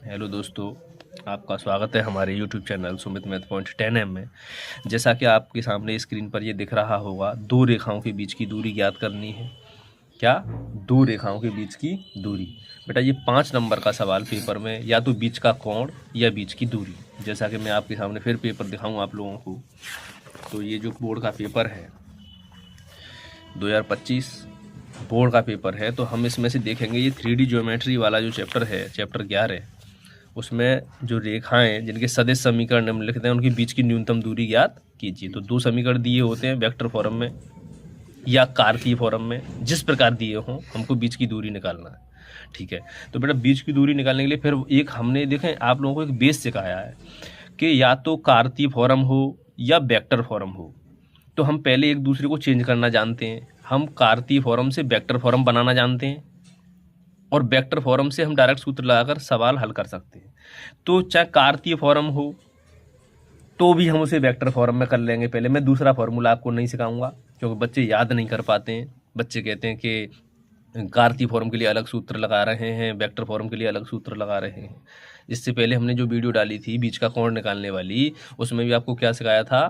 Hello दोस्तों, आपका स्वागत है हमारे YouTube channel Sumit math point 10M में। जैसा कि आपके सामने स्क्रीन पर ये दिख रहा होगा, दो रेखाओं के बीच की दूरी ज्ञात करनी है। क्या? दो रेखाओं के बीच की दूरी। बेटा ये 5 नंबर का सवाल पेपर में, या तो बीच का कोण या बीच की दूरी। जैसा कि मैं आपके सामने फिर पेपर दिखाऊँ आप लोगों को, तो ये जो बोर्ड का पेपर है 2025 बोर्ड का पेपर है, तो हम इसमें से देखेंगे ये 3D ज्योमेट्री वाला जो चैप्टर है, चैप्टर 11, उसमें जो रेखाएं जिनके सदिश समीकरण निम्नलिखित हैं उनके बीच की न्यूनतम दूरी ज्ञात कीजिए। तो दो समीकरण दिए होते हैं वेक्टर फॉर्म में या कार्तीय फॉर्म में, जिस प्रकार दिए हों हमको बीच की दूरी निकालना है। ठीक है, तो बेटा बीच की दूरी निकालने के लिए फिर एक हमने देखें आप लोगों को एक बेस सिखाया है कि या तो कार्तीय फॉर्म हो या वेक्टर फॉर्म हो। तो हम पहले एक दूसरे को चेंज करना जानते हैं। हम कार्तीय फॉर्म से वेक्टर फॉर्म बनाना जानते हैं और वेक्टर फॉर्म से हम डायरेक्ट सूत्र लगाकर सवाल हल कर सकते हैं। तो चाहे कार्तीय फॉर्म हो तो भी हम उसे वेक्टर फॉर्म में कर लेंगे। पहले मैं दूसरा फॉर्मूला आपको नहीं सिखाऊंगा क्योंकि बच्चे याद नहीं कर पाते हैं। बच्चे कहते हैं कि कार्तीय फॉर्म के लिए अलग सूत्र लगा रहे हैं, वेक्टर फॉर्म के लिए अलग सूत्र लगा रहे हैं। इससे पहले हमने जो वीडियो डाली थी बीच का कोण निकालने वाली, उसमें भी आपको क्या सिखाया था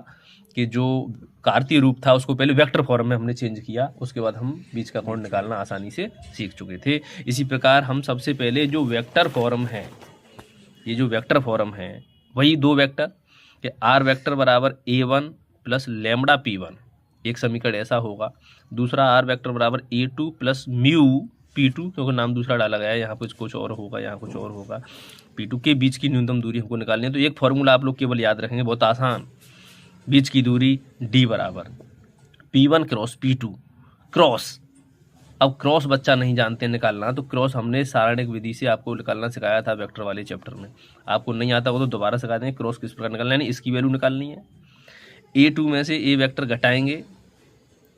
कि जो कार्तीय रूप था उसको पहले वेक्टर फॉर्म में हमने चेंज किया, उसके बाद हम बीच का कोण निकालना आसानी से सीख चुके थे। इसी प्रकार हम सबसे पहले जो वेक्टर फॉर्म है, ये जो वेक्टर फॉर्म है वही दो वेक्टर कि आर वेक्टर बराबर a1 प्लस लैम्बडा p1, एक समीकरण ऐसा होगा। दूसरा आर वेक्टर बराबर a2 प्लस म्यू p2, क्योंकि नाम दूसरा डाला गया है, यहाँ कुछ और होगा, यहाँ कुछ और होगा। p2 के बीच की न्यूनतम दूरी हमको निकालनी है। तो एक फॉर्मूला आप लोग केवल याद रखेंगे, बहुत आसान। बीच की दूरी d बराबर p1 क्रॉस p2 क्रॉस। अब क्रॉस बच्चा नहीं जानते निकालना, तो क्रॉस हमने सारणिक विधि से आपको निकालना सिखाया था वेक्टर वाले चैप्टर में। आपको नहीं आता हो तो दोबारा सिखा देंगे क्रॉस किस प्रकार निकालना है। यानी इसकी वैल्यू निकालनी है, a2 में से a वेक्टर घटाएंगे,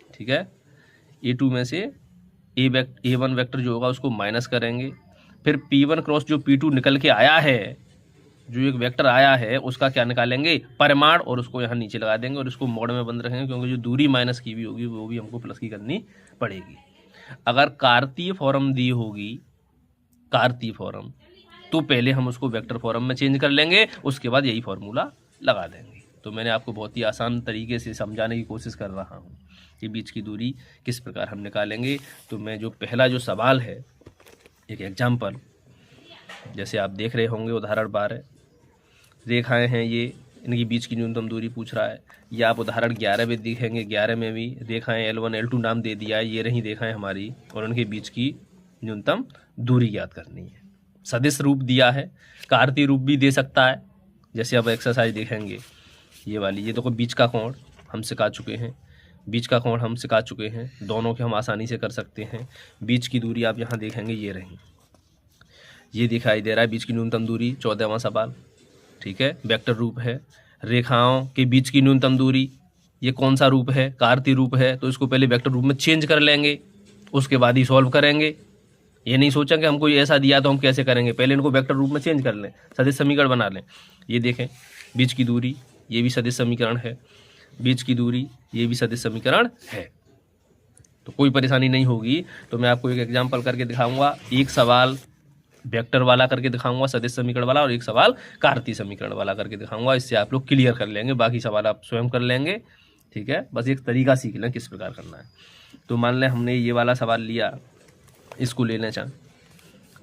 ठीक है, a2 में से a1 वेक्टर जो होगा उसको माइनस करेंगे। फिर p1 क्रॉस जो p2 निकल के आया है, जो एक वेक्टर आया है उसका क्या निकालेंगे, परिमाण, और उसको यहाँ नीचे लगा देंगे और इसको मोड में बंद रखेंगे क्योंकि जो दूरी माइनस की भी होगी वो भी हमको प्लस की करनी पड़ेगी। अगर कार्तीय फॉर्म दी होगी, कार्तीय फॉर्म, तो पहले हम उसको वेक्टर फॉर्म में चेंज कर लेंगे, उसके बाद यही फॉर्मूला लगा देंगे। तो मैंने आपको बहुत ही आसान तरीके से समझाने की कोशिश कर रहा हूँ कि बीच की दूरी किस प्रकार हम निकालेंगे। तो मैं जो पहला जो सवाल है, एक एग्जाम्पल जैसे आप देख रहे होंगे, उदाहरण 12, रेखाएं हैं ये, इनकी बीच की न्यूनतम दूरी पूछ रहा है। या आप उदाहरण 11 में देखेंगे, 11 में भी रेखाएं L1 L2 नाम दे दिया है, ये रही रेखाएं हमारी, और उनके बीच की न्यूनतम दूरी याद करनी है। सदिश रूप दिया है, कार्तीय रूप भी दे सकता है। जैसे अब एक्सरसाइज देखेंगे ये वाली, ये देखो बीच का कोण हम सिखा चुके हैं, बीच का कोण हम सिखा चुके हैं, दोनों के हम आसानी से कर सकते हैं। बीच की दूरी आप यहाँ देखेंगे ये रही, ये दिखाई दे रहा है बीच की न्यूनतम दूरी, 14वां सवाल, ठीक है, वेक्टर रूप है। रेखाओं के बीच की न्यूनतम दूरी, ये कौन सा रूप है, कार्तीय रूप है, तो इसको पहले वेक्टर रूप में चेंज कर लेंगे, उसके बाद ही सॉल्व करेंगे। ये नहीं सोचा कि हमको ये ऐसा दिया तो हम कैसे करेंगे, पहले इनको वेक्टर रूप में चेंज कर लें, सदिश समीकरण बना लें। ये देखें बीच की दूरी, ये भी सदिश समीकरण है, बीच की दूरी, ये भी सदिश समीकरण है, तो कोई परेशानी नहीं होगी। तो मैं आपको एक एग्जाम्पल करके दिखाऊंगा, एक सवाल वेक्टर वाला करके दिखाऊंगा, सदिश समीकरण वाला, और एक सवाल कार्तीय समीकरण वाला करके दिखाऊंगा। इससे आप लोग क्लियर कर लेंगे, बाकी सवाल आप स्वयं कर लेंगे, ठीक है। बस एक तरीका सीख लें किस प्रकार करना है। तो मान लें हमने ये वाला सवाल लिया, इसको ले लें चाहे,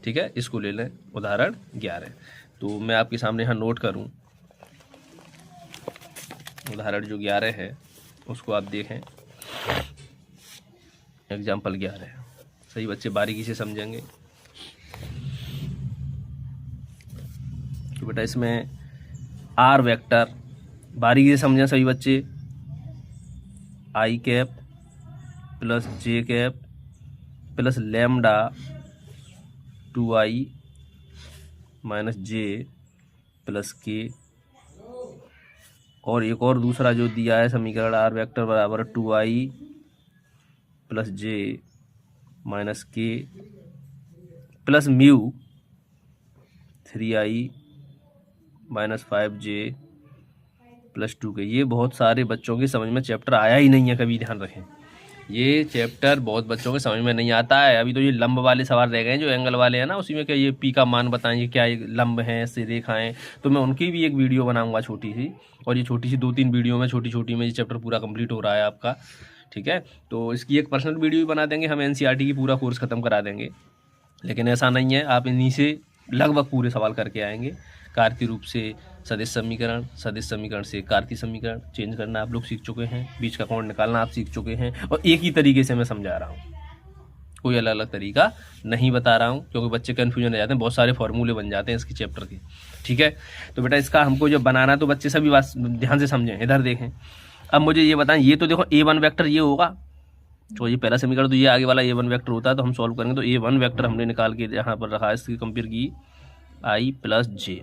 ठीक है, इसको ले लें उदाहरण 11। तो मैं आपके सामने यहाँ नोट करूँ, उदाहरण जो 11 है उसको आप देखें, एग्जाम्पल 11 सही बच्चे बारीकी से समझेंगे। तो बेटा इसमें आर वेक्टर बारीकी से समझें सभी बच्चे, i cap plus j cap plus lambda 2i minus j plus k, और एक और दूसरा जो दिया है समीकरण, आर वेक्टर बराबर 2i प्लस जे माइनस के plus mu 3i minus 5j plus 2k। ये बहुत सारे बच्चों के समझ में चैप्टर आया ही नहीं है, कभी ध्यान रखें। ये चैप्टर बहुत बच्चों के समझ में नहीं आता है। अभी तो ये लंब वाले सवाल रह गए हैं जो एंगल वाले हैं ना, उसी में क्या ये पी का मान बताएंगे, क्या ये लंब हैं, ऐसे रेखाएं, तो मैं उनकी भी एक वीडियो बनाऊंगा छोटी सी। और ये छोटी सी 2-3 वीडियो में छोटी छोटी में ये चैप्टर पूरा कंप्लीट हो रहा है आपका, ठीक है। तो इसकी एक पर्सनल वीडियो भी बना देंगे हम, एनसीईआरटी की पूरा कोर्स खत्म करा देंगे। लेकिन ऐसा नहीं है, आप इन्हीं से लगभग पूरे सवाल करके आएंगे। कार्तीय रूप से सदिश समीकरण से कार्तीय समीकरण चेंज करना आप लोग सीख चुके हैं, बीच का कोण निकालना आप सीख चुके हैं, और एक ही तरीके से मैं समझा रहा हूँ, कोई अलग अलग तरीका नहीं बता रहा हूँ, क्योंकि बच्चे कन्फ्यूजन हो जाते हैं, बहुत सारे फॉर्मूले बन जाते हैं इसके चैप्टर के, ठीक है। तो बेटा इसका हमको जब बनाना है तो बच्चे सभी बात ध्यान से समझें, इधर देखें। अब मुझे ये बताएं, ये तो देखो A1 वेक्टर ये होगा, तो ये पहला समीकरण तो ये आगे वाला A1 वेक्टर होता है, तो हम सॉल्व करेंगे तो A1 वेक्टर हमने निकाल के यहाँ पर रखा है, इसकी कंपेयर की I प्लस जे,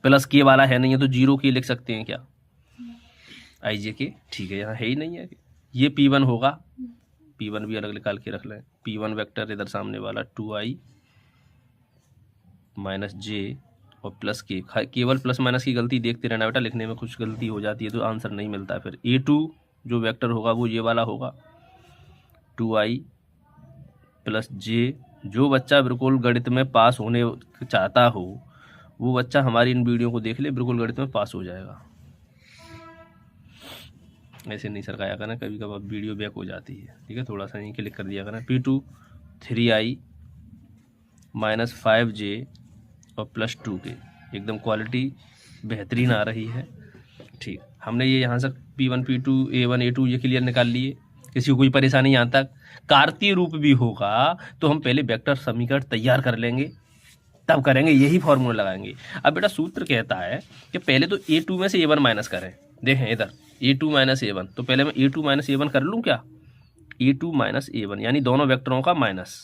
प्लस के वाला है नहीं है तो 0 के लिख सकते हैं क्या, आई जे के, ठीक है, यहाँ है ही नहीं है। ये P1 होगा, P1 भी अलग निकाल के रख लें, P1 वेक्टर इधर सामने वाला 2I माइनस जे और प्लस के, केवल प्लस माइनस की गलती देखते रहना बेटा, लिखने में कुछ गलती हो जाती है तो आंसर नहीं मिलता है। फिर A2 जो वेक्टर होगा वो ये वाला होगा 2I प्लस जे। जो बच्चा बिल्कुल गणित में पास होने चाहता हो वो बच्चा हमारी इन वीडियो को देख ले, बिल्कुल गणित में पास हो जाएगा। ऐसे नहीं सरकाया करना, कभी कभी वीडियो बैक हो जाती है, ठीक है, थोड़ा सा यहीं क्लिक कर दिया करना। P2 3I माइनस 5J और प्लस 2 के, एकदम क्वालिटी बेहतरीन आ रही है, ठीक। हमने ये यहाँ से P1 P2 A1 A2 ये क्लियर निकाल लिए, किसी को कोई परेशानी यहाँ तक। कार्तीय रूप भी होगा तो हम पहले वेक्टर समीकरण तैयार कर लेंगे, तब करेंगे, यही फॉर्मूला लगाएंगे। अब बेटा सूत्र कहता है कि पहले तो A2 में से A1 माइनस करें, देखें इधर A2 माइनस A1, तो पहले मैं A2 माइनस A1 कर लूँ क्या, A2 माइनस A1 यानी दोनों वेक्टरों का माइनस,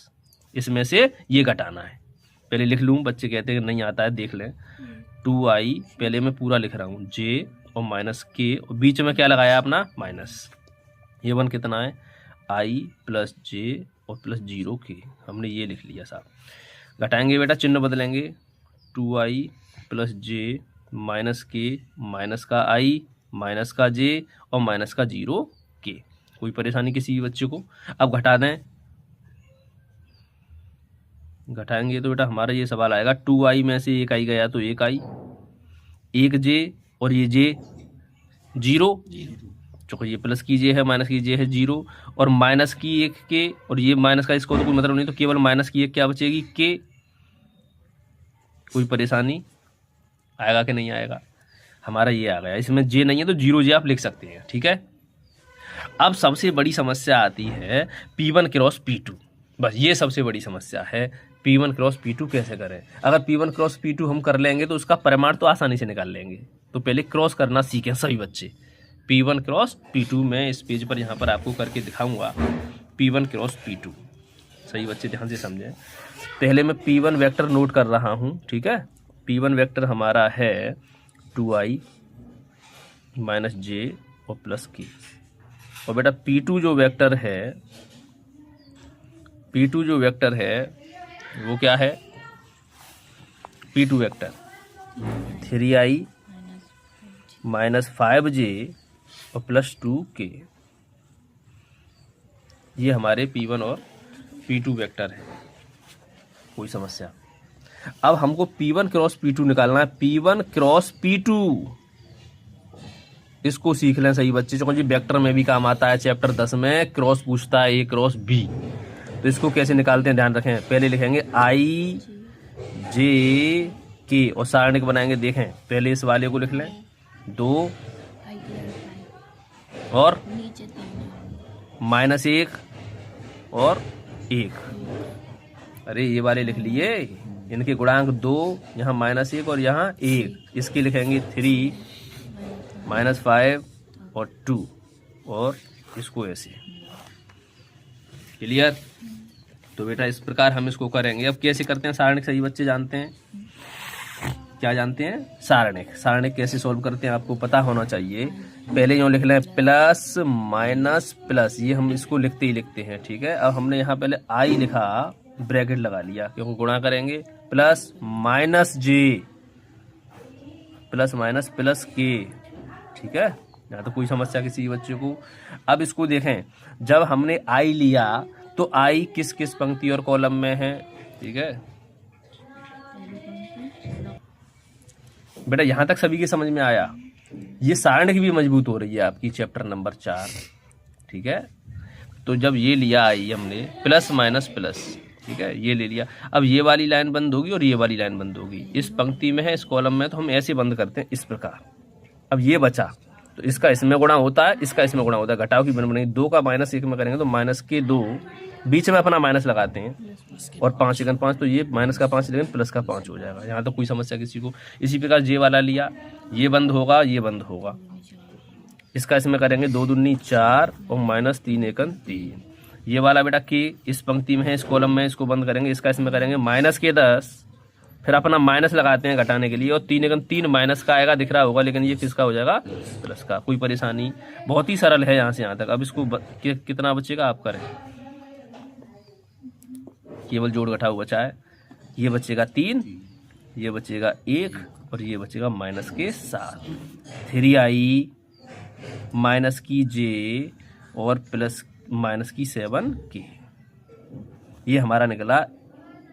इसमें से ये घटाना है, पहले लिख लूँ। बच्चे कहते हैं नहीं आता है, देख लें। 2I पहले मैं पूरा लिख रहा हूँ, J और माइनस के, और बीच में क्या लगाया अपना माइनस। A1 कितना है I प्लस जे और प्लस 0 के, हमने ये लिख लिया साहब। घटाएंगे बेटा, चिन्ह बदलेंगे, 2I प्लस जे माइनस के, माइनस का I माइनस का J और माइनस का 0 के। कोई परेशानी किसी भी बच्चे को? अब घटा दें, घटाएंगे तो बेटा हमारा ये सवाल आएगा, 2I में से 1I गया तो 1I, 1J और ये J 0, चलो ये प्लस की J है, माइनस की J है 0, और माइनस की 1 के, और ये माइनस का इसको तो कोई मतलब नहीं, तो केवल माइनस की 1 क्या बचेगी के। कोई परेशानी आएगा कि नहीं आएगा? हमारा ये आ गया, इसमें J नहीं है तो 0J आप लिख सकते हैं, ठीक है। अब सबसे बड़ी समस्या आती है P1 क्रॉस P2, बस ये सबसे बड़ी समस्या है, P1 क्रॉस P2 कैसे करें। अगर P1 क्रॉस P2 हम कर लेंगे तो उसका परिमाण तो आसानी से निकाल लेंगे, तो पहले क्रॉस करना सीखें सभी बच्चे। P1 क्रॉस P2 मैं इस पेज पर यहाँ पर आपको करके दिखाऊंगा, P1 क्रॉस P2, सही बच्चे ध्यान से समझें। पहले मैं P1 वेक्टर नोट कर रहा हूँ, ठीक है। P1 वेक्टर हमारा है 2I माइनस J और प्लस के, और बेटा P2 जो वेक्टर है वो क्या है, P2 vector 3I minus 5J और प्लस 2 के, ये हमारे P1 और P2 वेक्टर है। कोई समस्या? अब हमको P1 क्रॉस P2 निकालना है, P1 क्रॉस P2, इसको सीख लें सही बच्चे, क्योंकि वेक्टर में भी काम आता है, चैप्टर 10 में क्रॉस पूछता है A क्रॉस B। तो इसको कैसे निकालते हैं ध्यान रखें, पहले लिखेंगे I J K और सारणिक बनाएंगे, देखें पहले इस वाले को लिख लें 2 और माइनस 1 और 1, अरे ये वाले लिख लिए, इनके गुणांक 2, यहाँ माइनस 1 और यहाँ 1, इसके लिखेंगे 3 माइनस 5 और 2, और इसको ऐसे, क्लियर। तो बेटा इस प्रकार हम इसको करेंगे। अब कैसे करते हैं सारणिक, सही बच्चे जानते हैं, क्या जानते हैं, सारणिक। सारणिक कैसे सॉल्व करते हैं आपको पता होना चाहिए। पहले यूँ लिख लें प्लस माइनस प्लस, ये हम इसको लिखते ही लिखते हैं, ठीक है। अब हमने यहाँ पहले I लिखा, ब्रैकेट लगा लिया, क्योंकि गुणा करेंगे, plus minus J plus minus plus के, ठीक है, यहाँ तो कोई समस्या किसी बच्चे को। अब इसको देखें, जब हमने आई लिया तो आई किस किस पंक्ति और कॉलम में है, ठीक है बेटा, यहाँ तक सभी के समझ में आया। ये सारणी की भी मजबूत हो रही है आपकी चैप्टर नंबर 4, ठीक है। तो जब ये लिया आई हमने प्लस माइनस प्लस, ठीक है, ये ले लिया। अब ये वाली लाइन बंद होगी और ये वाली लाइन बंद होगी, इस पंक्ति में है इस कॉलम में, तो हम ऐसे बंद करते हैं इस प्रकार। अब ये बचा तो इसका इसमें गुणा होता है, इसका इसमें गुणा होता है, घटाव की बन बनेगी। 2 का माइनस 1 में करेंगे तो माइनस के 2, बीच में अपना माइनस लगाते हैं और 5 एकन 5, तो ये माइनस का 5 लेकिन प्लस का 5 हो जाएगा। यहाँ तो कोई समस्या किसी को। इसी प्रकार जे वाला लिया, ये बंद होगा, ये बंद होगा, इसका इसमें करेंगे 2 दूनी 4 और माइनस 3 एकन 3। ये वाला बेटा के इस पंक्ति में है इस कॉलम में, इसको बंद करेंगे, इसका इसमें करेंगे माइनस के 10, फिर अपना माइनस लगाते हैं घटाने के लिए, और 3 एकन 3 माइनस का आएगा, दिख रहा होगा, लेकिन ये किसका हो जाएगा, प्लस का। कोई परेशानी, बहुत ही सरल है यहाँ से यहाँ तक। अब इसको कितना बचेगा आप करें, केवल जोड़ घटाव बचा है। ये बचेगा 3, ये बचेगा 1 और ये बचेगा माइनस के 7। 3i माइनस की जे और प्लस माइनस की 7k। ये हमारा निकला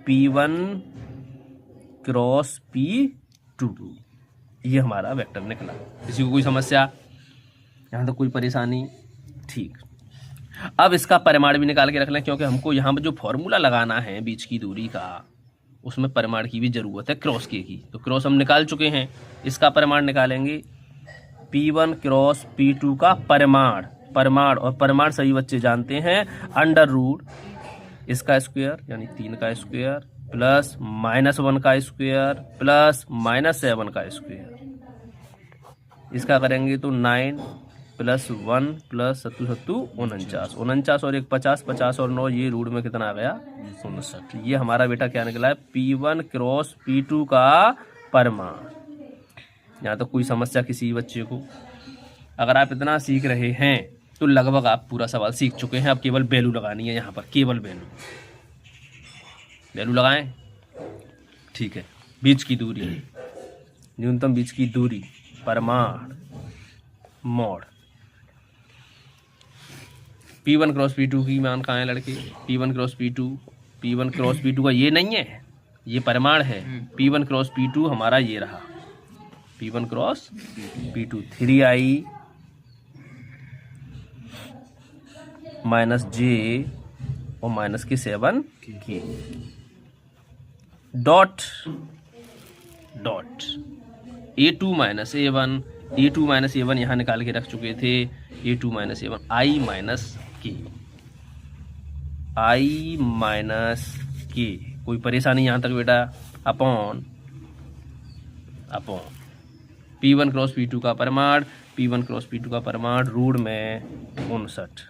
P1 क्रॉस P2, ये हमारा वेक्टर निकला। किसी को कोई समस्या, यहाँ तो कोई परेशानी, ठीक। अब इसका परिमाण भी निकाल के रख लें, क्योंकि हमको यहाँ पर जो फॉर्मूला लगाना है बीच की दूरी का, उसमें परिमाण की भी जरूरत है क्रॉस के की। तो क्रॉस हम निकाल चुके हैं, इसका परिमाण निकालेंगे। P1 क्रॉस P2 का परिमाण, और परिमाण सभी बच्चे जानते हैं, अंडर रूट इसका स्क्वायर यानी 3 का स्क्वायर प्लस -1 का स्क्वायर प्लस -7 का स्क्वायर। इसका करेंगे तो 9 प्लस 1 प्लस 7 49, 49 और 1 50, 50 और 9, ये रूट में कितना आ गया 59। ये हमारा बेटा क्या निकला है, P1 क्रॉस P2 का परिमाण। यहाँ तो कोई समस्या किसी बच्चे को। अगर आप इतना सीख रहे हैं तो लगभग आप पूरा सवाल सीख चुके हैं। अब केवल वैल्यू लगानी है, यहाँ पर केवल वैल्यू लगाएं, ठीक है। बीच की दूरी, न्यूनतम बीच की दूरी, परिमाण, मोड। P1 क्रॉस P2 की मान कहाँ है लड़के, P1 क्रॉस P2 का ये नहीं है, ये परिमाण है। P1 क्रॉस P2 हमारा ये रहा, P1 cross P2। 3i minus जे और माइनस के 7k dot A2 minus A1, A2 minus A1 यहाँ निकाल के रख चुके थे, A2 minus A1 I minus K। कोई परेशानी यहाँ तक बेटा, अपॉन P1 क्रॉस P2 का परिमाण, रूट में 59।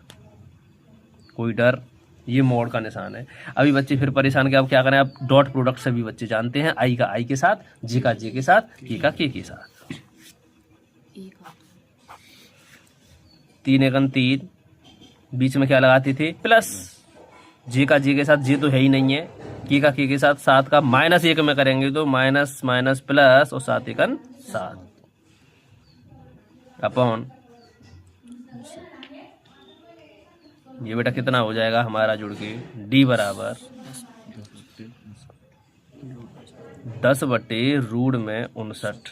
कोई डर, ये मोड का निशान है। अभी बच्चे फिर परेशान के, अब क्या करें, अब डॉट प्रोडक्ट सभी बच्चे जानते हैं, आई का आई के साथ, जे का जे के साथ, के का के साथ। 3 एकन 3, बीच में क्या लगाते थे प्लस, जे का जे के साथ, जे तो है ही नहीं है, के का के साथ, 7 का -1 में करेंगे तो माइनस माइनस प्लस और 7 एकन 7 अपॉन, ये बेटा कितना हो जाएगा हमारा जुड़ के, D बराबर 10/√59,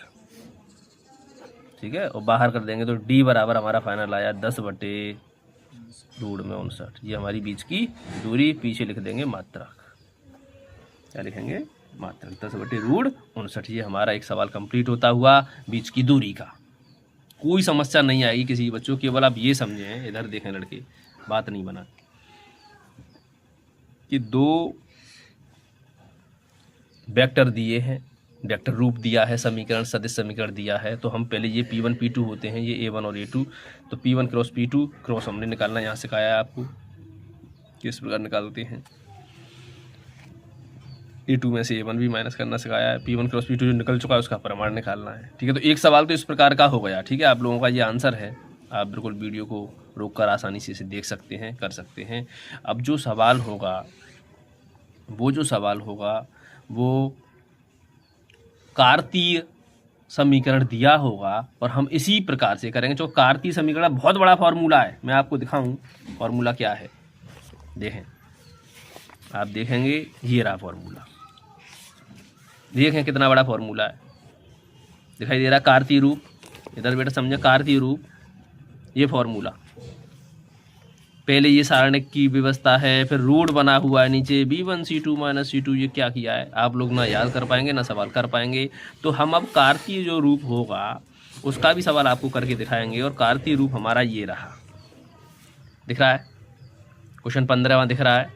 ठीक है। और बाहर कर देंगे तो D बराबर हमारा फाइनल आया 10/√59। ये हमारी बीच की दूरी, पीछे लिख देंगे मात्रक, क्या लिखेंगे, मात्रक 10/√59। ये हमारा एक सवाल कंप्लीट होता हुआ बीच की दूरी का। कोई समस्या नहीं आएगी किसी बच्चों, केवल आप ये समझें, इधर देखें लड़के, बात नहीं बना कि 2 वेक्टर दिए हैं, वेक्टर रूप दिया है, समीकरण सदिश समीकरण दिया है, तो हम पहले ये P1 P2 होते हैं, ये A1 और A2, तो P1 क्रॉस P2 क्रॉस हमने निकालना यहाँ सिखाया है आपको, किस प्रकार निकालते हैं। A2 में से A1 भी माइनस करना सिखाया है। P1 क्रॉस P2 जो निकल चुका है उसका परिमाण निकालना है, ठीक है। तो एक सवाल तो इस प्रकार का हो गया, ठीक है। आप लोगों का ये आंसर है, आप बिल्कुल वीडियो को रोककर आसानी से इसे देख सकते हैं, कर सकते हैं। अब जो सवाल होगा वो कार्तीय समीकरण दिया होगा और हम इसी प्रकार से करेंगे। जो कार्तीय समीकरण बहुत बड़ा फॉर्मूला है, मैं आपको दिखाऊं फॉर्मूला क्या है। देखें, आप देखेंगे ये रहा फॉर्मूला, देखें कितना बड़ा फॉर्मूला है, दिखाई दे रहा कार्तीय रूप। इधर बेटा समझे, कार्तीय रूप ये फॉर्मूला, पहले ये सारणिक की व्यवस्था है, फिर रूट बना हुआ है नीचे B1C2 - C2। ये क्या किया है आप लोग ना याद कर पाएंगे ना सवाल कर पाएंगे। तो हम अब कार्तीय जो रूप होगा उसका भी सवाल आपको करके दिखाएंगे। और कार्तीय रूप हमारा ये रहा, दिख रहा है, क्वेश्चन 15वां दिख रहा है।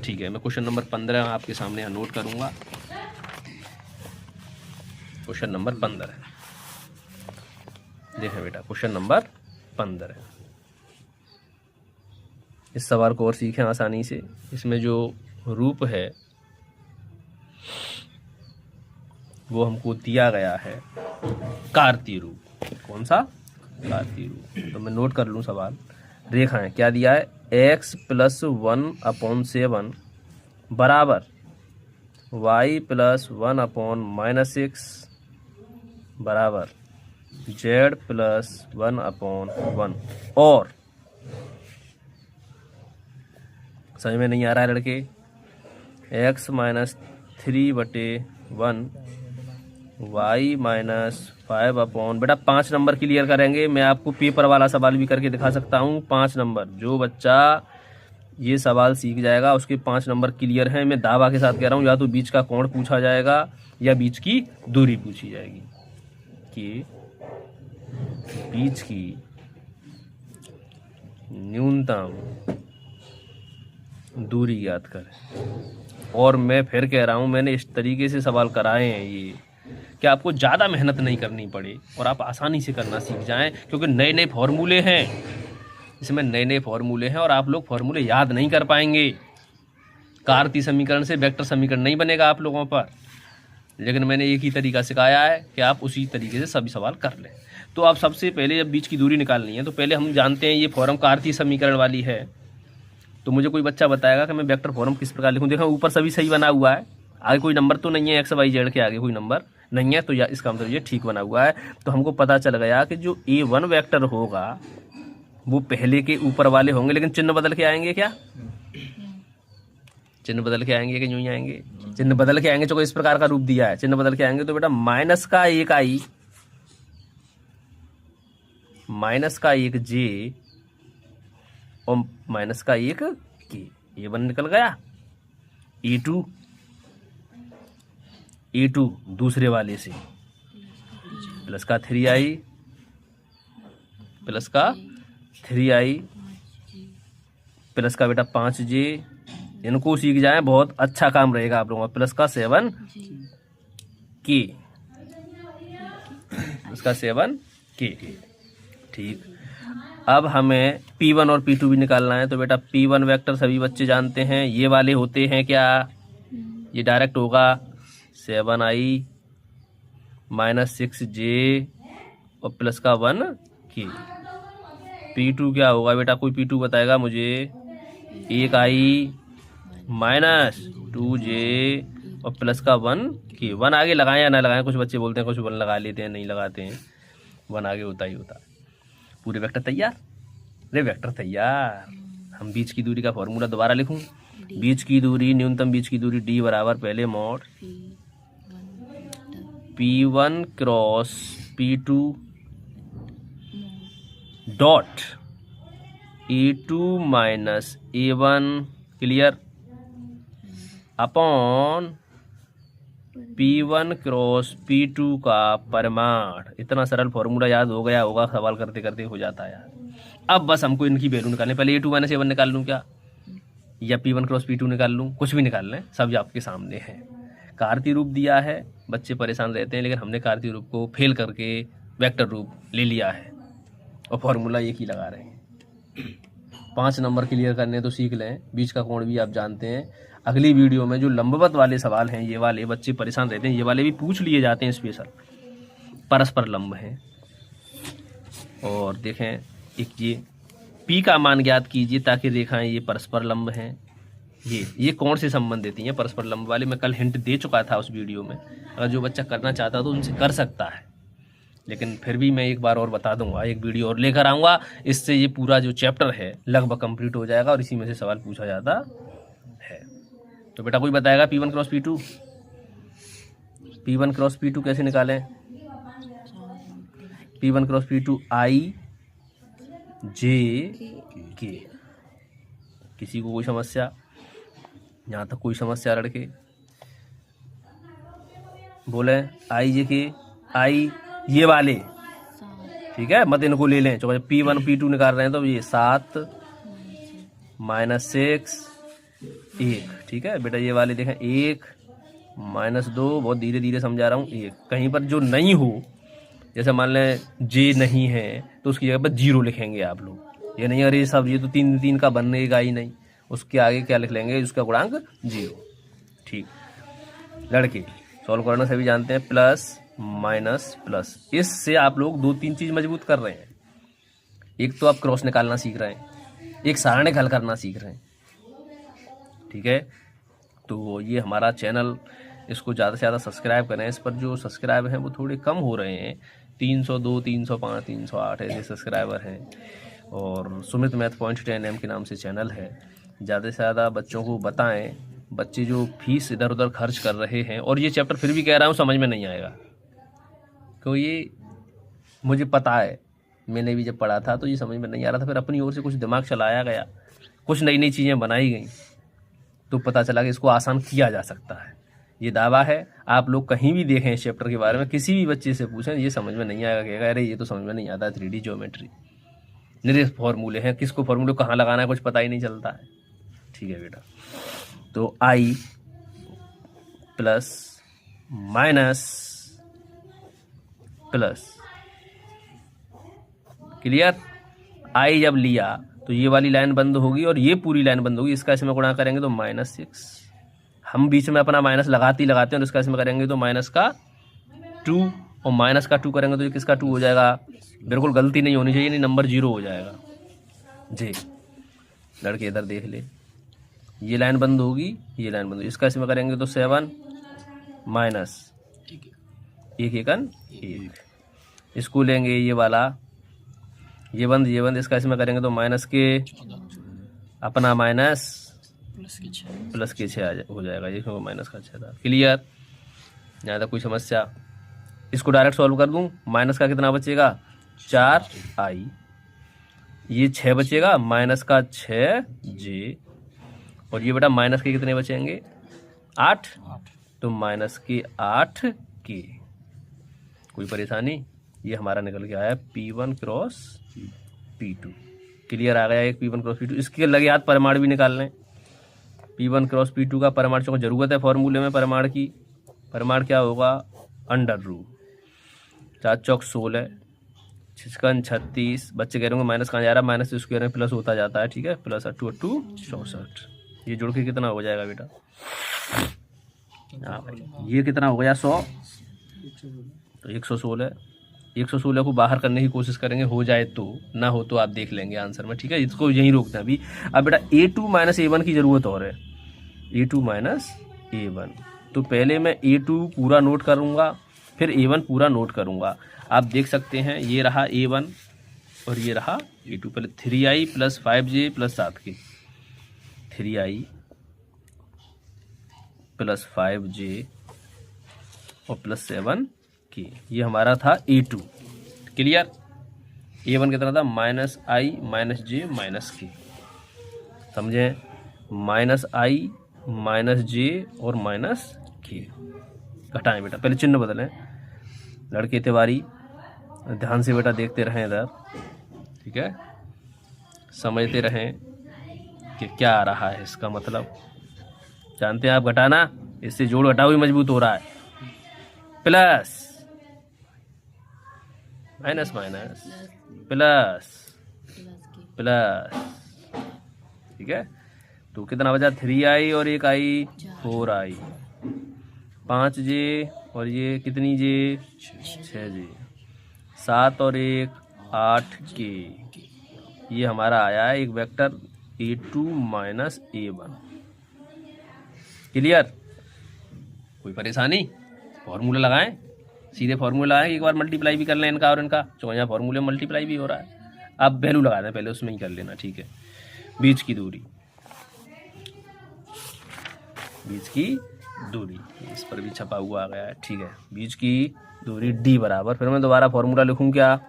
ठीक है, मैं क्वेश्चन नंबर 15 आपके सामने यहाँ नोट करूँगा। क्वेश्चन नंबर 15 देखें बेटा, क्वेश्चन नंबर 15। इस सवाल को और सीखें आसानी से। इसमें जो रूप है वो हमको दिया गया है कार्तीय रूप। कौन सा? कार्तीय रूप। तो मैं नोट कर लूँ सवाल। रेखाएं क्या दिया है, x + 1/7 बराबर y + 1/-6 बराबर z + 1/1। और समझ में नहीं आ रहा है लड़के, x - 3/1 y - 5/, बेटा 5 नंबर क्लियर करेंगे। मैं आपको पेपर वाला सवाल भी करके दिखा सकता हूँ। 5 नंबर, जो बच्चा ये सवाल सीख जाएगा उसके 5 नंबर क्लियर हैं। मैं दावा के साथ कह रहा हूँ, या तो बीच का कोण पूछा जाएगा या बीच की दूरी पूछी जाएगी कि बीच की न्यूनतम दूरी याद करें। और मैं फिर कह रहा हूँ, मैंने इस तरीके से सवाल कराए हैं ये कि आपको ज़्यादा मेहनत नहीं करनी पड़े और आप आसानी से करना सीख जाएं, क्योंकि नए नए फॉर्मूले हैं इसमें, नए नए फॉर्मूले हैं और आप लोग फॉर्मूले याद नहीं कर पाएंगे। कार्तीय समीकरण से वेक्टर समीकरण नहीं बनेगा आप लोगों पर, लेकिन मैंने एक ही तरीका सिखाया है कि आप उसी तरीके से सभी सवाल कर लें। तो आप सबसे पहले जब बीच की दूरी निकालनी है तो पहले हम जानते हैं ये फॉर्म कार्तीय समीकरण वाली है। तो मुझे कोई बच्चा बताएगा कि मैं वेक्टर फॉर्म किस प्रकार लिखूं। देखो ऊपर सभी सही बना हुआ है, आगे कोई नंबर तो नहीं है, x y z के आगे कोई नंबर नहीं है, तो या इसका मतलब ये ठीक बना हुआ है। तो हमको पता चल गया कि जो A1 वेक्टर होगा वो पहले के ऊपर वाले होंगे, लेकिन चिन्ह बदल के आएंगे क्या? चिन्ह बदल के आएंगे कि यूं ही आएंगे? चिन्ह बदल के आएंगे। जो इस प्रकार का रूप दिया है, चिन्ह बदल के आएंगे तो बेटा -1i -1 j और -1 k, A1 निकल गया। A2 दूसरे वाले से +3i प्लस का बेटा 5j, इनको सीख जाएं, बहुत अच्छा काम रहेगा आप लोगों का। +7k, +7k। ठीक, अब हमें P1 और P2 भी निकालना है। तो बेटा P1 वेक्टर सभी बच्चे जानते हैं, ये वाले होते हैं क्या? ये डायरेक्ट होगा 7i -6j और +1k। P2 क्या होगा बेटा? कोई P2 बताएगा मुझे? 1i -2j और +1k। 1 आगे लगाएं या ना लगाएं, कुछ बच्चे बोलते हैं, कुछ 1 लगा लेते हैं, नहीं लगाते हैं, 1 आगे होता ही होता है। पूरे वेक्टर तैयार? अरे वेक्टर तैयार। हम बीच की दूरी का फॉर्मूला दोबारा लिखूं। बीच की दूरी, न्यूनतम बीच की दूरी D बराबर पहले mod P1 cross P2 dot A2 - A1 clear upon P1 cross P2 का परिमाण। इतना सरल फॉर्मूला याद हो गया होगा, सवाल करते करते हो जाता है यार। अब बस हमको इनकी वैल्यू निकालनी। पहले A2 - A1 निकाल लूँ क्या, या P1 क्रॉस P2 निकाल लूँ? कुछ भी निकाल लें, सब आपके सामने है। कार्तीय रूप दिया है, बच्चे परेशान रहते हैं, लेकिन हमने कार्तीय रूप को फेल करके वेक्टर रूप ले लिया है और फॉर्मूला एक ही लगा रहे हैं। 5 नंबर क्लियर करने तो सीख लें, बीच का कोण भी आप जानते हैं। अगली वीडियो में जो लंबवत वाले सवाल हैं, ये वाले बच्चे परेशान रहते हैं, ये वाले भी पूछ लिए जाते हैं स्पेशल, परस्पर लंब हैं। और देखें, एक ये P का मान ज्ञात कीजिए ताकि रेखाएं ये परस्पर लंब हैं। ये कोण से संबंध देती हैं परस्पर लंब वाले। मैं कल हिंट दे चुका था उस वीडियो में, अगर जो बच्चा करना चाहता है तो उनसे कर सकता है। लेकिन फिर भी मैं एक बार और बता दूंगा, एक वीडियो और लेकर आऊँगा, इससे ये पूरा जो चैप्टर है लगभग कंप्लीट हो जाएगा और इसी में से सवाल पूछा जाता है। तो बेटा कोई बताएगा P1 cross P2, P1 cross P2 कैसे निकालें? P1 cross P2 I J K। किसी को कोई समस्या? यहाँ तक कोई समस्या लड़के बोले? I J K, I ये वाले, ठीक है, मत इनको ले लें। चलो P1 P2 निकाल रहे हैं तो ये 7 -6 1, ठीक है बेटा। ये वाले देखें 1 -2, बहुत धीरे धीरे समझा रहा हूँ। 1 कहीं पर जो नहीं हो, जैसे मान लें J नहीं है तो उसकी जगह पर 0 लिखेंगे आप लोग। ये नहीं अरे सब ये तो 3 3 का बनेगा ही नहीं, उसके आगे क्या लिख लेंगे? उसका गुणांक 0। ठीक लड़के, सॉल्व करना सभी जानते हैं, प्लस माइनस प्लस। इससे आप लोग 2-3 चीज मजबूत कर रहे हैं। एक तो आप क्रॉस निकालना सीख रहे हैं, एक सारणिक हल करना सीख रहे हैं, ठीक है। तो ये हमारा चैनल, इसको ज़्यादा से ज़्यादा सब्सक्राइब करें। इस पर जो सब्सक्राइब हैं वो थोड़े कम हो रहे हैं, 302, 305, 308 ऐसे सब्सक्राइबर हैं। और सुमित मैथ पॉइंट 10M के नाम से चैनल है। ज़्यादा से ज़्यादा बच्चों को बताएं। बच्चे जो फीस इधर उधर खर्च कर रहे हैं, और ये चैप्टर फिर भी कह रहा हूँ समझ में नहीं आएगा, तो ये मुझे पता है, मैंने भी जब पढ़ा था तो ये समझ में नहीं आ रहा था। फिर अपनी ओर से कुछ दिमाग चलाया गया, कुछ नई नई चीज़ें बनाई गई, तो पता चला कि इसको आसान किया जा सकता है। ये दावा है, आप लोग कहीं भी देखें इस चैप्टर के बारे में, किसी भी बच्चे से पूछें, ये समझ में नहीं आएगा, कहेगा अरे ये तो समझ में नहीं आता है, 3D ज्योमेट्री, निरे फॉर्मूले हैं, किसको फॉर्मूले कहाँ लगाना है कुछ पता ही नहीं चलता है। ठीक है बेटा, तो I plus minus plus, clear. I जब लिया तो ये वाली लाइन बंद होगी और ये पूरी लाइन बंद होगी। इसका इसमें गुणा करेंगे तो -6, हम बीच में अपना माइनस लगाते ही लगाते हैं, और इसका इसमें करेंगे तो माइनस का 2, और माइनस का 2 करेंगे तो ये किसका 2 हो जाएगा? बिल्कुल गलती नहीं होनी चाहिए, नहीं नंबर 0 हो जाएगा। जी लड़के इधर देख ले, ये लाइन बंद होगी, ये लाइन बंद होगी, इसका इसमें करेंगे तो 7 माइनस 1, इसको लेंगे ये वाला, ये बंद, इसका इसमें करेंगे तो माइनस के अपना माइनस प्लस के 6 हो जाएगा, ये माइनस का 6 था। क्लियर, यहाँ तक कोई समस्या? इसको डायरेक्ट सॉल्व कर दूं, माइनस का कितना बचेगा? 4i, ये 6 बचेगा, माइनस का 6j, और ये बेटा माइनस के कितने बचेंगे? 8, तो माइनस के 8k। कोई परेशानी? ये हमारा निकल के आया P1 क्रॉस P2। क्लियर आ गया एक P1 क्रॉस P2। इसके लगे हाथ परिमाण भी निकाल लें। P1 क्रॉस P2 का परिमाण चूँकि जरूरत है फॉर्मूले में परिमाण की, परिमाण क्या होगा? √, 4 चौक 16, 6 36, बच्चे कह रहे होंगे माइनस कहाँ जा रहा है? माइनस स्क्वायर में प्लस होता जाता है, ठीक है, प्लस 8 2 64। ये जुड़ के कितना हो जाएगा बेटा? हाँ भाई, ये कितना हो गया? 100, तो 116। 116 को बाहर करने की कोशिश करेंगे, हो जाए तो, ना हो तो आप देख लेंगे आंसर में, ठीक है। इसको यहीं रोकते हैं अभी। अब बेटा A2 - A1 की ज़रूरत और है, A2 - A1। तो पहले मैं A2 पूरा नोट करूँगा, फिर A1 पूरा नोट करूँगा। आप देख सकते हैं ये रहा A1 और ये रहा A2। पहले 3i plus 5j plus 7k, 3i plus 5j और प्लस 7k, ये हमारा था A2। क्लियर। A1 कितना था? -i -j -k, समझे? -i -j और -k घटाएं बेटा। पहले चिन्ह बदलें, लड़के तिवारी ध्यान से बेटा देखते रहें इधर, ठीक है, समझते रहें कि क्या आ रहा है इसका मतलब। जानते हैं आप घटाना, इससे जोड़ घटाव भी मजबूत हो रहा है। Plus minus minus plus plus, ठीक है। तो कितना बचा? 3i और 1i 4i, 5j और ये कितनी j? 6j, 7 और 1 8k। ये हमारा आया है एक वेक्टर A2 - A1। क्लियर। कोई परेशानी? फॉर्मूला लगाएं, सीधे फॉर्मूला है, एक बार मल्टीप्लाई भी कर लें इनका और इनका, तो यहाँ फॉर्मूले में मल्टीप्लाई भी हो रहा है। अब वैल्यू लगा दें, पहले उसमें ही कर लेना, ठीक है। बीच की दूरी, बीच की दूरी इस पर भी छपा हुआ आ गया है, ठीक है। बीच की दूरी d बराबर, फिर मैं दोबारा फॉर्मूला लिखूं क्या,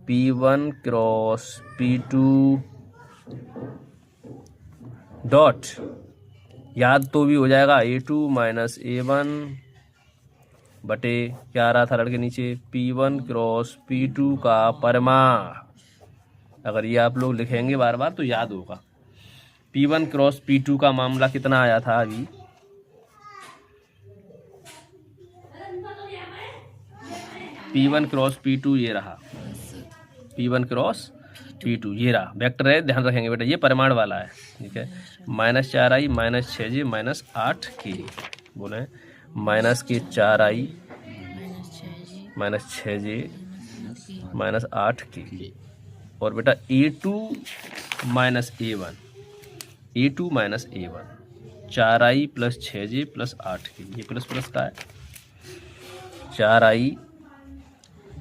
P1 क्रॉस P2 डॉट, याद तो भी हो जाएगा, A2 माइनस A1 बटे क्या आ रहा था लड़के नीचे, P1 क्रॉस P2 का परिमाण। अगर ये आप लोग लिखेंगे बार बार तो याद होगा। P1 क्रॉस P2 का मामला कितना आया था अभी, P1 क्रॉस P2 ये रहा, P1 क्रॉस P2 ये रहा, वेक्टर है, ध्यान रखेंगे बेटा, ये परिमाण वाला है, ठीक है। -4i minus 6j minus 8k, बोले माइनस के 4i minus 6j minus 8k, और बेटा A2 minus A1, A2 minus A1, 4i plus 6j plus 8k, ये प्लस प्लस का है, 4i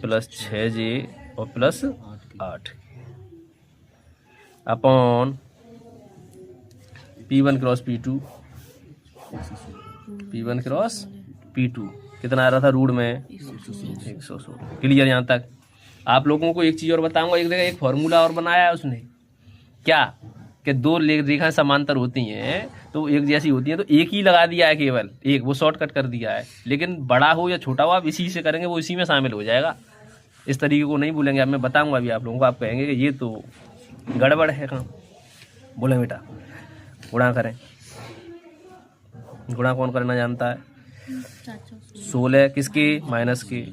प्लस 6j और plus 8 upon P1 cross P2, P1 cross P2 कितना आ रहा था रूट में 116। क्लियर यहाँ तक। आप लोगों को एक चीज़ और बताऊंगा, एक जगह एक फॉर्मूला और बनाया है उसने, क्या कि दो रेखाएं समांतर होती हैं तो एक जैसी होती हैं, तो एक ही लगा दिया है, केवल एक, वो शॉर्टकट कर दिया है। लेकिन बड़ा हो या छोटा हो आप इसी से करेंगे, वो इसी में शामिल हो जाएगा। इस तरीके को नहीं भूलेंगे, अब मैं बताऊंगा अभी आप लोगों को, आप कहेंगे कि ये तो गड़बड़ है काम। बोले बेटा गुणा करें, गुणा कौन करना जानता है, 16 किसके, माइनस के,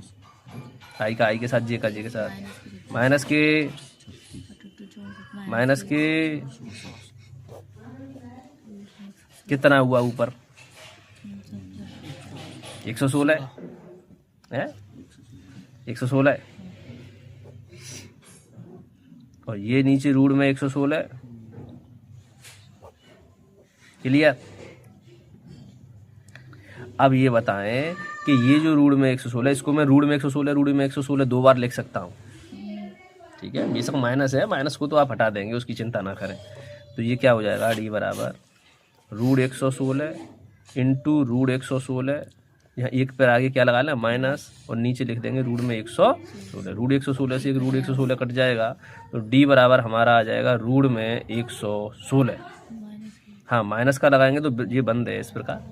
आई का आई के साथ, जे का जे के साथ, माइनस के कितना हुआ ऊपर 116 है, 116 है, और ये नीचे रूट में 116। क्लियर। अब ये बताएं कि ये जो रूट में 116, इसको मैं रूट में 116 दो बार लिख सकता हूँ, ठीक है। बेशक माइनस है, माइनस को तो आप हटा देंगे, उसकी चिंता ना करें। तो ये क्या हो जाएगा, डी बराबर रूट 116 इंटू रूट 116, यहाँ एक पर आगे क्या लगा लें माइनस, और नीचे लिख देंगे रूट में 116। रूट 116 से एक रूट 116 कट जाएगा, तो डी बराबर हमारा आ जाएगा रूट में 116। हाँ माइनस का लगाएंगे तो ये बंद है इस प्रकार।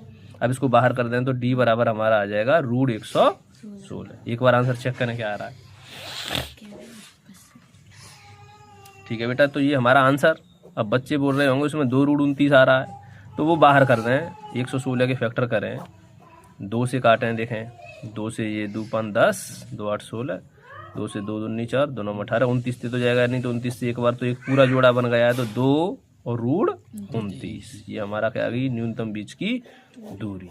अब इसको बाहर कर दें तो डी बराबर हमारा आ जाएगा रूट 116। एक बार आंसर चेक करें क्या आ रहा है, ठीक है बेटा। तो ये हमारा आंसर। अब बच्चे बोल रहे होंगे उसमें 2 रूट 29 आ रहा है, तो वो बाहर कर दें, 116 के फैक्टर करें, 2 से काटें, देखें 2 से ये 2 5 10, 2 8 16, 2 से 2 19 4, 2 9 18, 29 से तो जाएगा नहीं, तो 29 से एक बार तो एक पूरा जोड़ा बन गया है, तो 2 और रूट 29, ये हमारा क्या आ गई, न्यूनतम बीच की दूरी।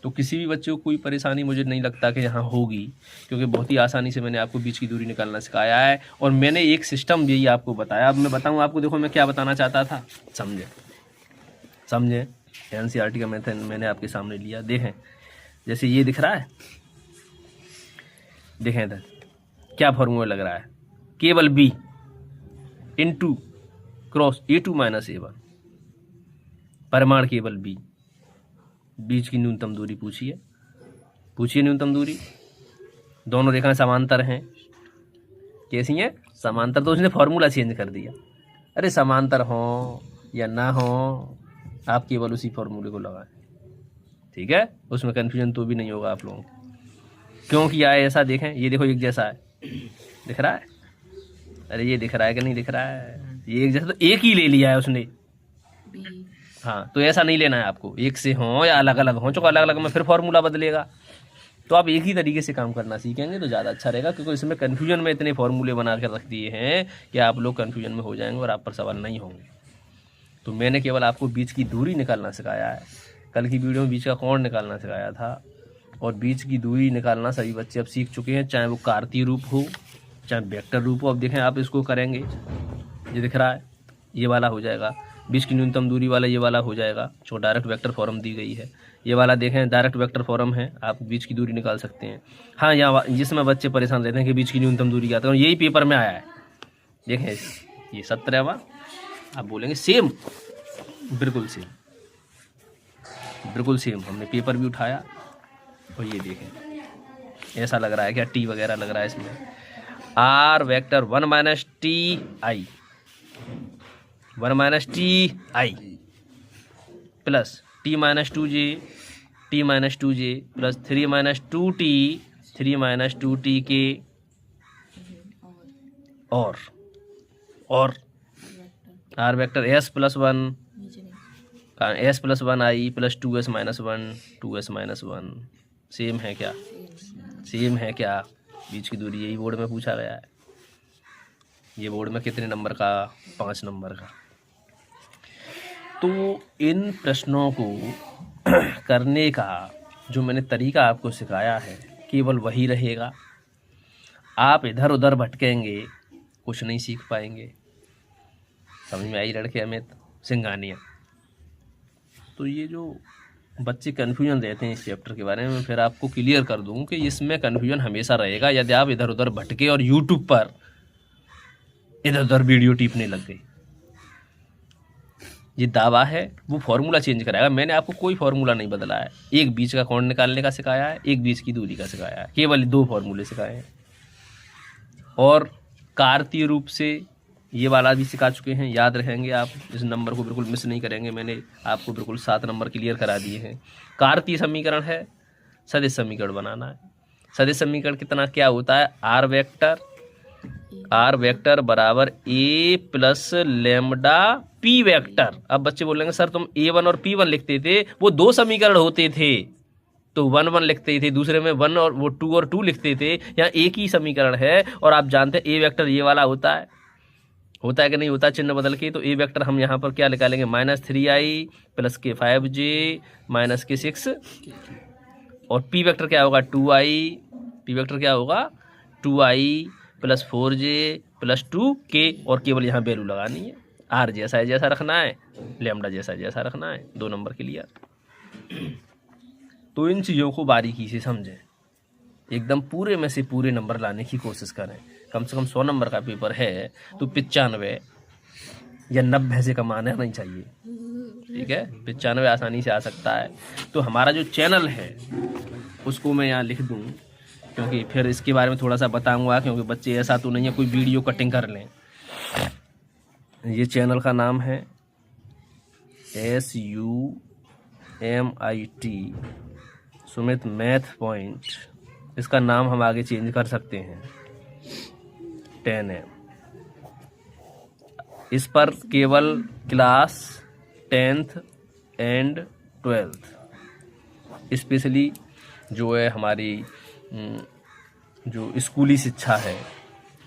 तो किसी भी बच्चे को कोई परेशानी मुझे नहीं लगता कि यहाँ होगी, क्योंकि बहुत ही आसानी से मैंने आपको बीच की दूरी निकालना सिखाया है, और मैंने एक सिस्टम यही आपको बताया। अब मैं बताऊँ आपको, देखो मैं क्या बताना चाहता था, समझे एनसीईआरटी का मेथड मैंने आपके सामने लिया। देखें जैसे ये दिख रहा है, देखें इधर क्या फॉर्मूला लग रहा है, केवल B into cross A2 minus A1, परिमाण केवल बी, बीच की न्यूनतम दूरी पूछिए न्यूनतम दूरी। दोनों रेखाएं समांतर हैं, कैसी हैं, समांतर। तो उसने फॉर्मूला चेंज कर दिया। अरे समांतर हो या ना हो, आप केवल उसी फॉर्मूले को लगाएं, ठीक है। उसमें कन्फ्यूजन तो भी नहीं होगा आप लोगों को। क्यों किया है ऐसा, देखें ये देखो एक जैसा है, दिख रहा है, अरे ये दिख रहा है कि नहीं दिख रहा है, ये एक जैसा, तो एक ही ले लिया है उसने। हाँ तो ऐसा नहीं लेना है आपको, एक से हो या अलग अलग हो, चूंकि अलग अलग में फिर फॉर्मूला बदलेगा। तो आप एक ही तरीके से काम करना सीखेंगे तो ज़्यादा अच्छा रहेगा, क्योंकि इसमें कन्फ्यूजन में इतने फॉर्मूले बना कर रख दिए हैं कि आप लोग कन्फ्यूजन में हो जाएंगे और आप पर सवाल नहीं होंगे। तो मैंने केवल आपको बीच की दूरी निकालना सिखाया है। कल की वीडियो में बीच का कोण निकालना सिखाया था, और बीच की दूरी निकालना सभी बच्चे अब सीख चुके हैं, चाहे वो कार्तीय रूप हो चाहे वेक्टर रूप हो। अब देखें आप इसको करेंगे, ये दिख रहा है, ये वाला हो जाएगा, बीच की न्यूनतम दूरी वाला ये वाला हो जाएगा, जो डायरेक्ट वेक्टर फॉर्म दी गई है। ये वाला देखें डायरेक्ट वेक्टर फॉर्म है, आप बीच की दूरी निकाल सकते हैं। हाँ, यहाँ जिसमें बच्चे परेशान रहते हैं कि बीच की न्यूनतम दूरी क्या, तो यही पेपर में आया है। देखें ये 17वां, आप बोलेंगे सेम, बिल्कुल सेम, बिल्कुल सेम। हमने पेपर भी उठाया और ये देखें ऐसा लग रहा है क्या, टी वगैरह लग रहा है इसमें। R vector 1 minus t i, 1 minus t i plus t minus 2j, टी minus 2j plus 3 minus 2t, 3 minus 2t के और R vector s plus 1, s plus 1 i plus 2s minus 1, 2s minus 1। Same है क्या, same है क्या, बीच की दूरी, यही बोर्ड में पूछा गया है। ये बोर्ड में कितने नंबर का, 5 नंबर का। तो इन प्रश्नों को करने का जो मैंने तरीका आपको सिखाया है केवल वही रहेगा। आप इधर उधर भटकेंगे, कुछ नहीं सीख पाएंगे। समझ में आई लड़के अमित सिंघानिया? तो ये जो बच्चे कन्फ्यूजन रहते हैं इस चैप्टर के बारे में, फिर आपको क्लियर कर दूँ कि इसमें कन्फ्यूजन हमेशा रहेगा यदि आप इधर उधर भटके और यूट्यूब पर इधर उधर वीडियो टिपने लग गए। ये दावा है, वो फॉर्मूला चेंज कराएगा। मैंने आपको कोई फॉर्मूला नहीं बदला है। एक बीच का कोण निकालने का सिखाया है, एक बीच की दूरी का सिखाया है, केवल 2 फॉर्मूले सिखाए हैं। और कार्तीय रूप से ये वाला भी सिखा चुके हैं, याद रहेंगे आप, इस नंबर को बिल्कुल मिस नहीं करेंगे। मैंने आपको बिल्कुल 7 नंबर क्लियर करा दिए हैं। कार्तीय समीकरण है, सदिश समीकरण बनाना है। सदिश समीकरण कितना क्या होता है, आर वेक्टर बराबर ए प्लस लेमडा पी वेक्टर। अब बच्चे बोलेंगे सर तुम A1 और P1 लिखते थे, वो 2 समीकरण होते थे, तो 1 1 लिखते थे, दूसरे में 1 और वो 2 और 2 लिखते थे। यहाँ एक ही समीकरण है और आप जानते हैं ए वेक्टर ये वाला होता है कि नहीं होता, चिन्ह बदल के। तो ए वेक्टर हम यहाँ पर क्या निकालेंगे, -3i प्लस के 5j माइनस के 6, और पी वेक्टर क्या होगा 2i, पी वेक्टर क्या होगा 2i plus 4j plus 2k, और केवल यहाँ वैल्यू लगानी है। आर जैसा है जैसा रखना है, लेमडा जैसा जैसा रखना है, 2 नंबर क्लियर। तो इन चीज़ों को बारीकी से समझें, एकदम पूरे में से पूरे नंबर लाने की कोशिश करें। कम से कम 100 नंबर का पेपर है तो 95 या 90 से कम आना नहीं चाहिए, ठीक है। 95 आसानी से आ सकता है। तो हमारा जो चैनल है उसको मैं यहाँ लिख दूँ, क्योंकि फिर इसके बारे में थोड़ा सा बताऊँगा, क्योंकि बच्चे ऐसा तो नहीं है कोई वीडियो कटिंग कर लें। ये चैनल का नाम है SUMIT सुमित मैथ पॉइंट। इसका नाम हम आगे चेंज कर सकते हैं 10M। इस पर केवल class 10th and 12th specially जो है हमारी जो स्कूली शिक्षा है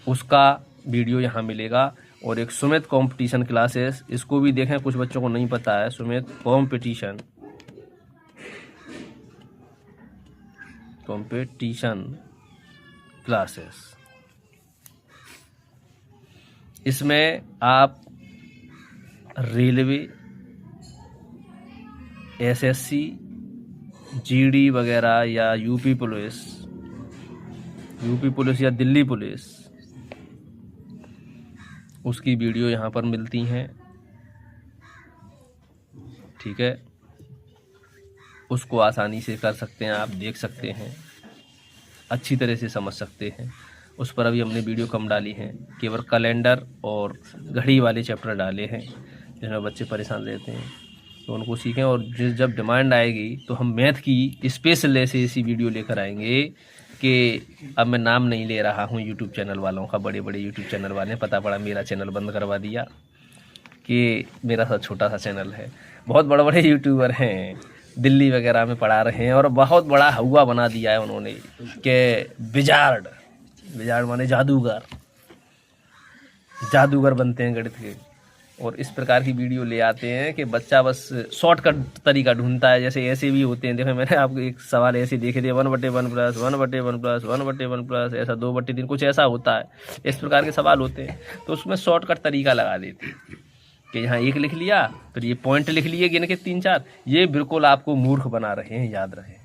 उसका वीडियो यहाँ मिलेगा। और एक सुमित कंपटीशन क्लासेस, इसको भी देखें, कुछ बच्चों को नहीं पता है। सुमित कंपटीशन क्लासेस, इसमें आप रेलवे, SSC, GD वगैरह या यूपी पुलिस या दिल्ली पुलिस, उसकी वीडियो यहाँ पर मिलती हैं, ठीक है। उसको आसानी से कर सकते हैं, आप देख सकते हैं, अच्छी तरह से समझ सकते हैं। उस पर अभी हमने वीडियो कम डाली हैं, केवल कैलेंडर और घड़ी वाले चैप्टर डाले हैं जिसमें बच्चे परेशान रहते हैं, तो उनको सीखें। और जब डिमांड आएगी तो हम मैथ की स्पेशल ऐसी वीडियो लेकर आएंगे कि अब मैं नाम नहीं ले रहा हूँ यूट्यूब चैनल वालों का। बड़े बड़े यूट्यूब चैनल वाले, पता पड़ा मेरा चैनल बंद करवा दिया कि मेरा सा छोटा सा चैनल है। बहुत बड़े बड़े यूट्यूबर हैं, दिल्ली वगैरह में पढ़ा रहे हैं, और बहुत बड़ा हुआ बना दिया है उन्होंने कि विजार्ड माने जादूगर बनते हैं गणित के। और इस प्रकार की वीडियो ले आते हैं कि बच्चा बस शॉर्टकट तरीका ढूंढता है। जैसे ऐसे भी होते हैं, देखो मैंने आपको एक सवाल ऐसे देखे थे, 1/1 प्लस 1/1 प्लस 1/1 प्लस ऐसा 2/3 कुछ ऐसा होता है। इस प्रकार के सवाल होते हैं, तो उसमें शॉर्टकट तरीका लगा देते हैं। कि यहाँ 1 लिख लिया, फिर ये पॉइंट लिख लिए गिन के 3-4, ये बिल्कुल आपको मूर्ख बना रहे हैं, याद रहे।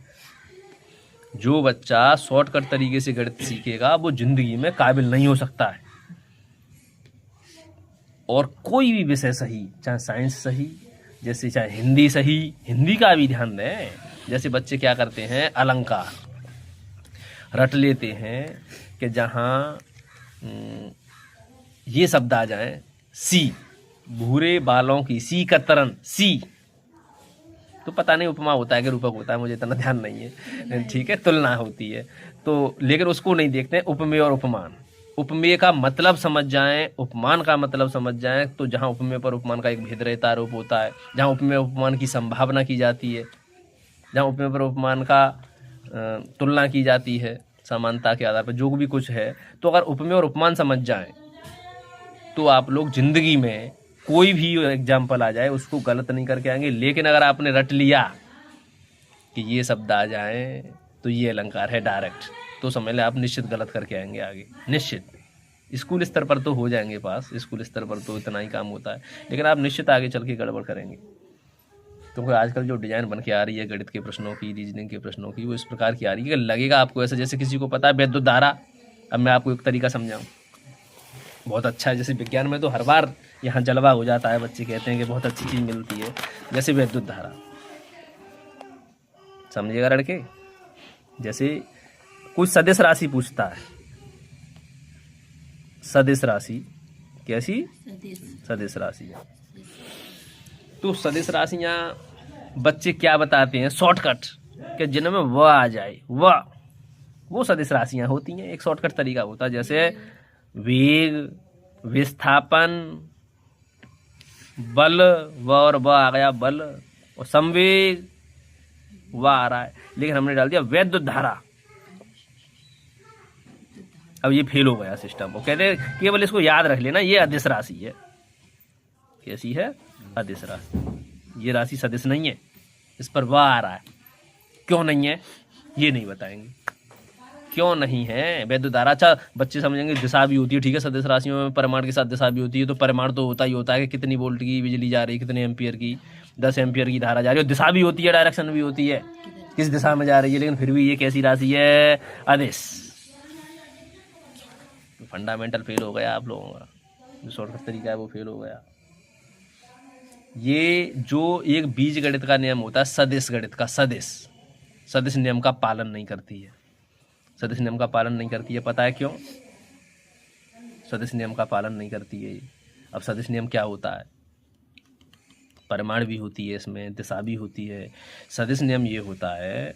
जो बच्चा शॉर्टकट तरीके से गणित सीखेगा वो जिंदगी में काबिल नहीं हो सकता है। और कोई भी विषय सही, चाहे साइंस सही, जैसे चाहे हिंदी सही, हिंदी का भी ध्यान दें। जैसे बच्चे क्या करते हैं, अलंकार रट लेते हैं कि जहाँ ये शब्द आ जाए, सी भूरे बालों की सी कतरन, सी तो पता नहीं उपमा होता है कि रूपक होता है, मुझे इतना ध्यान नहीं है, ठीक है, तुलना होती है तो, लेकिन उसको नहीं देखते हैं। उपमेय और उपमान, उपमेय का मतलब समझ जाएं, उपमान का मतलब समझ जाएं, तो जहाँ उपमेय पर उपमान का एक भेद रहता आरोप होता है, जहाँ उपमेय उपमान की संभावना की जाती है, जहाँ उपमेय पर उपमान का तुलना की जाती है समानता के आधार पर, जो भी कुछ है, तो अगर उपमेय और उपमान समझ जाएं तो आप लोग जिंदगी में कोई भी एग्जाम्पल आ जाए उसको गलत नहीं करके आएंगे। लेकिन अगर आपने रट लिया कि ये शब्द आ जाए तो ये अलंकार है डायरेक्ट, तो समझ लें आप निश्चित गलत करके आएंगे आगे, निश्चित। स्कूल स्तर पर तो हो जाएंगे पास, स्कूल स्तर पर तो इतना ही काम होता है, लेकिन आप निश्चित आगे चल के गड़बड़ करेंगे। क्योंकि आजकल जो डिजाइन बन के आ रही है गणित के प्रश्नों की, रीजनिंग के प्रश्नों की, वो इस प्रकार की आ रही है कि लगेगा आपको ऐसा जैसे किसी को पता है विद्युत धारा। अब मैं आपको एक तरीका समझाऊं, बहुत अच्छा है। जैसे विज्ञान में तो हर बार यहाँ जलवा हो जाता है, बच्चे कहते हैं कि बहुत अच्छी चीज़ मिलती है। जैसे विद्युत धारा, समझिएगा लड़के, जैसे कुछ सदिश राशि पूछता है, सदिश राशि कैसी, सदिश राशि, तो सदिश राशियाँ बच्चे क्या बताते हैं शॉर्टकट, कि जिनमें वह आ जाए, वह वो सदिश राशियाँ होती हैं। एक शॉर्टकट तरीका होता है, जैसे वेग, विस्थापन, बल, व और व आ गया बल, और संवेग व आ रहा है, लेकिन हमने डाल दिया विद्युत धारा। अब ये फेल हो गया सिस्टम। वो कहते हैं केवल इसको याद रख लेना, ये अदिश राशि है। कैसी है, अदिश राशि। ये राशि सदिश नहीं है, इस पर व आ रहा है। क्यों नहीं है ये नहीं बताएंगे, क्यों नहीं है। विद्युत धारा, अच्छा बच्चे समझेंगे दिशा भी होती है, ठीक है, सदिश राशियों में परिमाण के साथ दिशा भी होती है, तो परिमाण तो होता ही होता है कि कितनी वोल्ट की बिजली जा रही है, कितने एम्पियर की, 10 एम्पियर की धारा जा रही है, और दिशा भी होती है, डायरेक्शन भी होती है, किस दिशा में जा रही है। लेकिन फिर भी ये कैसी राशि है, अदिश। फंडामेंटल फेल हो गया आप लोगों का, जो शॉर्टकट तरीका है वो फेल हो गया। ये जो एक बीज गणित का नियम होता है, सदिश गणित का, सदिश नियम का पालन नहीं करती है। सदिश नियम का पालन नहीं करती है, पता है क्यों सदिश नियम का पालन नहीं करती है। अब सदिश नियम क्या होता है, परिमाण भी होती है इसमें, दिशा भी होती है। सदिश नियम ये होता है